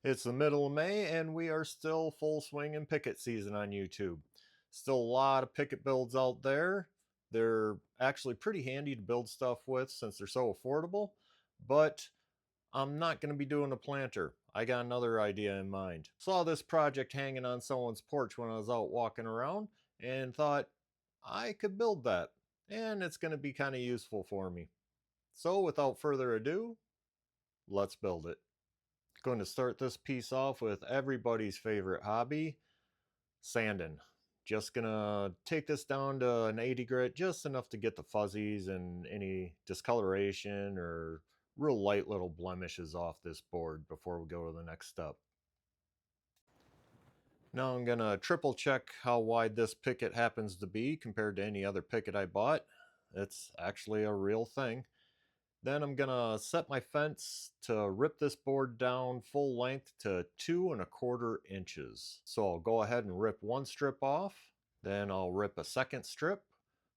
It's the middle of May and we are still full swing in Picket season on YouTube. Still a lot of Picket builds out there. They're actually pretty handy to build stuff with since they're so affordable, but I'm not going to be doing a planter. I got another idea in mind. Saw this project hanging on someone's porch when I was out walking around and thought I could build that, and it's going to be kind of useful for me. So without further ado, let's build it. Going to start this piece off with everybody's favorite hobby, sanding. Just gonna take this down to an 80 grit, just enough to get the fuzzies and any discoloration or real light little blemishes off this board before we go to the next step. Now I'm gonna triple check how wide this picket happens to be compared to any other picket I bought. It's actually a real thing. Then I'm gonna set my fence to rip this board down full length to 2¼ inches. So I'll go ahead and rip one strip off, then I'll rip a second strip.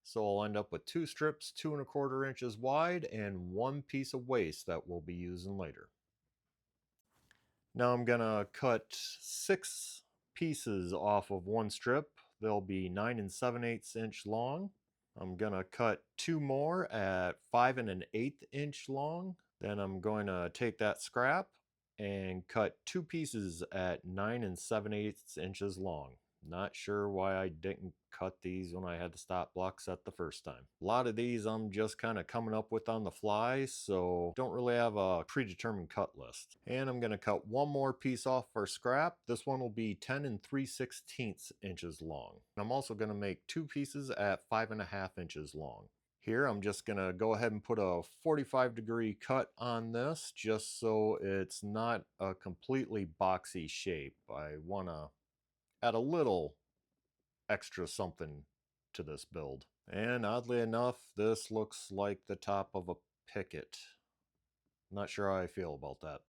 So I'll end up with two strips 2¼ inches wide and one piece of waste that we'll be using later. Now I'm gonna cut 6 pieces off of one strip. They'll be 9 7/8 inch long. I'm gonna cut 2 more at 5 1/8 inch long. Then I'm going to take that scrap and cut 2 pieces at 9 7/8 inches long. Not sure why I didn't cut these when I had the stop block set the first time. A lot of these I'm just kind of coming up with on the fly, so don't really have a predetermined cut list. And I'm gonna cut one more piece off for scrap. This one will be 10 3/16 inches long. I'm also gonna make 2 pieces at 5½ inches long. Here I'm just gonna go ahead and put a 45-degree cut on this just so it's not a completely boxy shape. I wanna add a little extra something to this build. And oddly enough, this looks like the top of a picket. Not sure how I feel about that.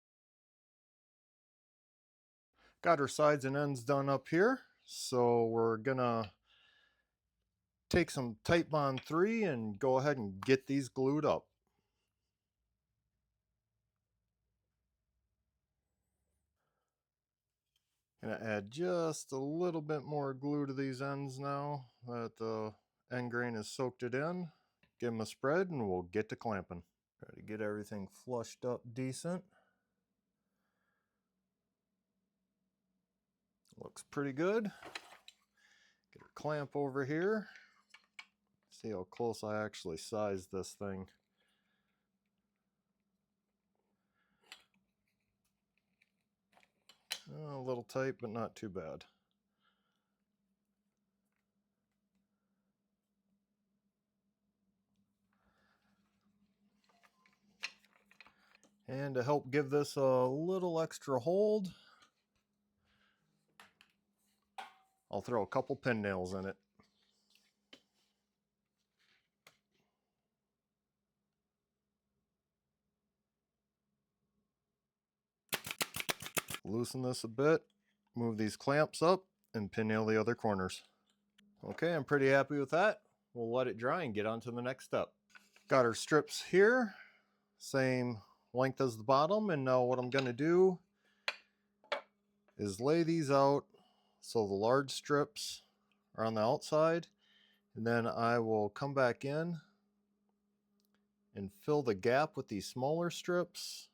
Got our sides and ends done up here. So we're gonna take some Titebond 3 and go ahead and get these glued up. Gonna add just a little bit more glue to these ends now that the end grain has soaked it in. Give them a spread and we'll get to clamping. Try to get everything flushed up decent. Looks pretty good. Get our clamp over here. See how close I actually sized this thing. A little tight, but not too bad. And to help give this a little extra hold, I'll throw a couple pin nails in it. Loosen this a bit, move these clamps up, and pin nail the other corners. Okay, I'm pretty happy with that. We'll let it dry and get on to the next step. Got our strips here, same length as the bottom, and now what I'm going to do is lay these out so the large strips are on the outside, and then I will come back in and fill the gap with these smaller strips,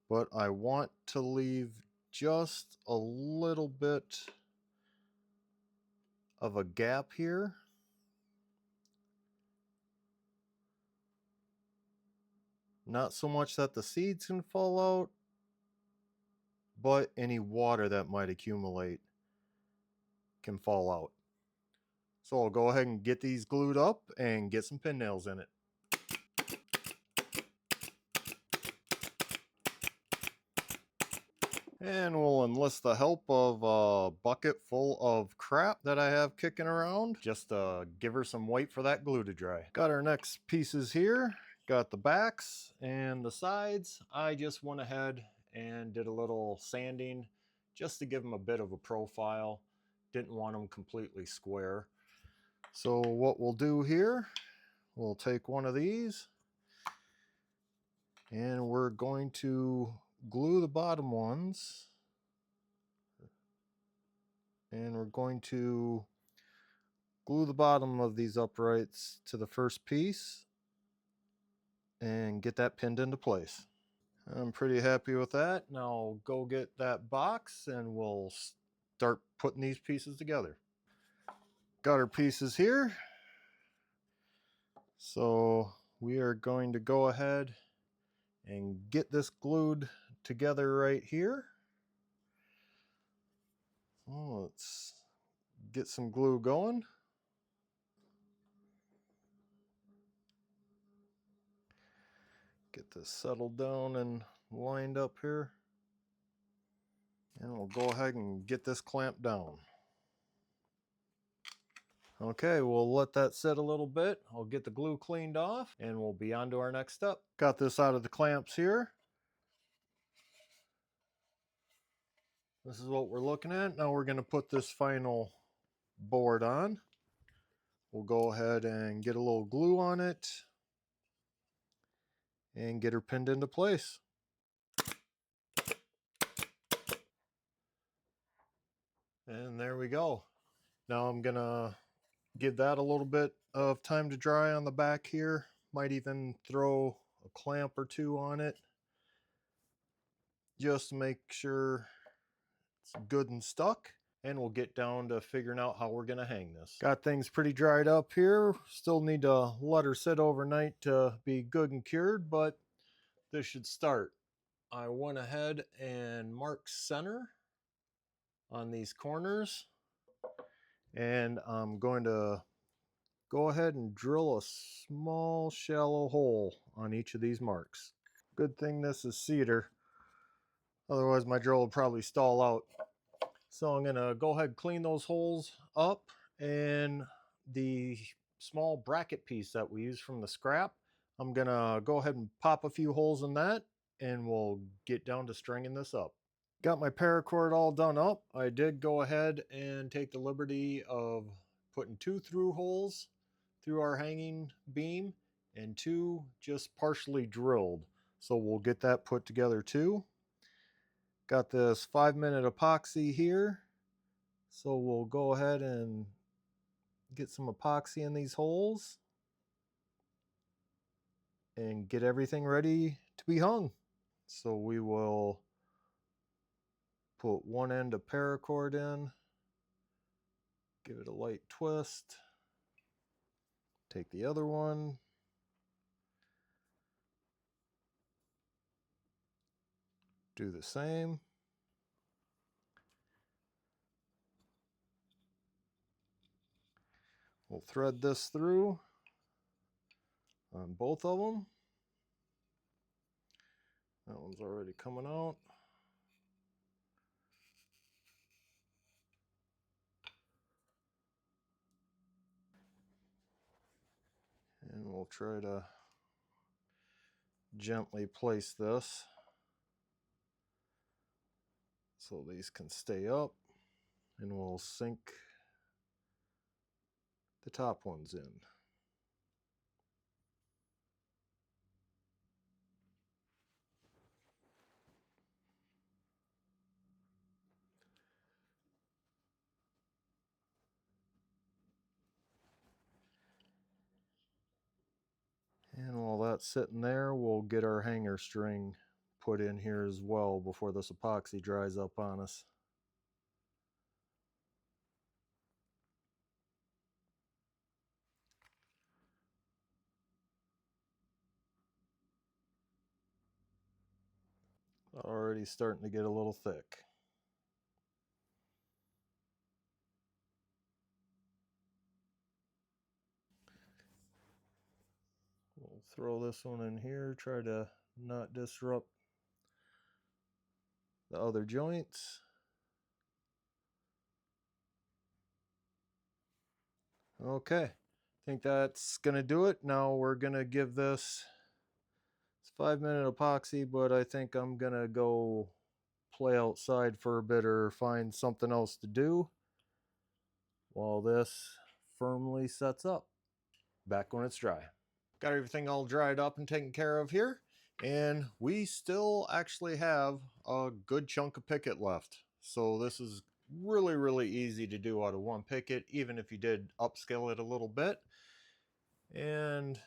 but I want to leave just a little bit of a gap here. Not so much that the seeds can fall out, but any water that might accumulate can fall out. So I'll go ahead and get these glued up and get some pin nails in it. And we'll enlist the help of a bucket full of crap that I have kicking around, just to give her some weight for that glue to dry. Got our next pieces here. Got the backs and the sides. I just went ahead and did a little sanding just to give them a bit of a profile. Didn't want them completely square. So what we'll do here, we'll take one of these and we're going to glue the bottom ones And we're going to glue the bottom of these uprights to the first piece and get that pinned into place. I'm pretty happy with that. Now I'll go get that box and we'll start putting these pieces together. Got our pieces here. So we are going to go ahead and get this glued together right here. Oh, let's get some glue going. Get this settled down and lined up here. And we'll go ahead and get this clamped down. Okay, we'll let that sit a little bit. I'll get the glue cleaned off and we'll be on to our next step. Got this out of the clamps here. This is what we're looking at. Now we're going to put this final board on. We'll go ahead and get a little glue on it and get her pinned into place. And there we go. Now I'm going to give that a little bit of time to dry on the back here. Might even throw a clamp or two on it just to make sure it's good and stuck. And we'll get down to figuring out how we're going to hang this. Got things pretty dried up here. Still need to let her sit overnight to be good and cured, but this should start. I went ahead and marked center on these corners, and I'm going to go ahead and drill a small shallow hole on each of these marks. Good thing this is cedar, otherwise my drill would probably stall out. So I'm gonna go ahead and clean those holes up, and the small bracket piece that we used from the scrap, I'm gonna go ahead and pop a few holes in that and we'll get down to stringing this up. Got my paracord all done up. I did go ahead and take the liberty of putting 2 through holes through our hanging beam and 2 just partially drilled. So we'll get that put together too. Got this 5-minute epoxy here. So we'll go ahead and get some epoxy in these holes and get everything ready to be hung. So we will put one end of paracord in, give it a light twist, take the other one, do the same. We'll thread this through on both of them. That one's already coming out. And we'll try to gently place this so these can stay up, and we'll sink the top ones in. And while that's sitting there, we'll get our hanger string put in here as well before this epoxy dries up on us. Already starting to get a little thick. We'll throw this one in here, try to not disrupt the other joints. Okay, I think that's gonna do it. Now we're gonna give this, it's 5-minute epoxy, but I think I'm gonna go play outside for a bit or find something else to do while this firmly sets up. Back when it's dry. Got everything all dried up and taken care of here, and we still actually have a good chunk of picket left. So this is really, really easy to do out of one Picket, even if you did upscale it a little bit. And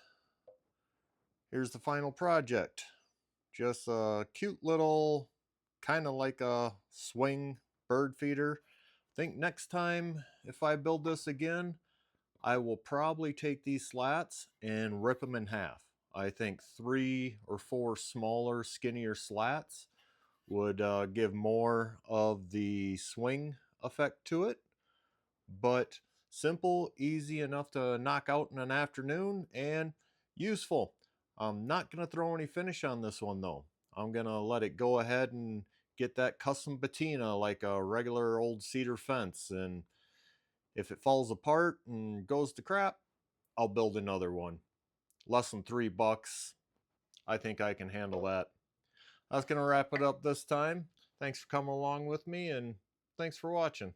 here's the final project. Just a cute little, kind of like a swing bird feeder. Think next time if I build this again, I will probably take these slats and rip them in half. I think 3 or 4 smaller, skinnier slats would give more of the swing effect to it. But simple, easy enough to knock out in an afternoon, and useful. I'm not going to throw any finish on this one though. I'm going to let it go ahead and get that custom patina like a regular old cedar fence. And if it falls apart and goes to crap, I'll build another one. Less than $3. I think I can handle that. That's going to wrap it up this time. Thanks for coming along with me, and thanks for watching.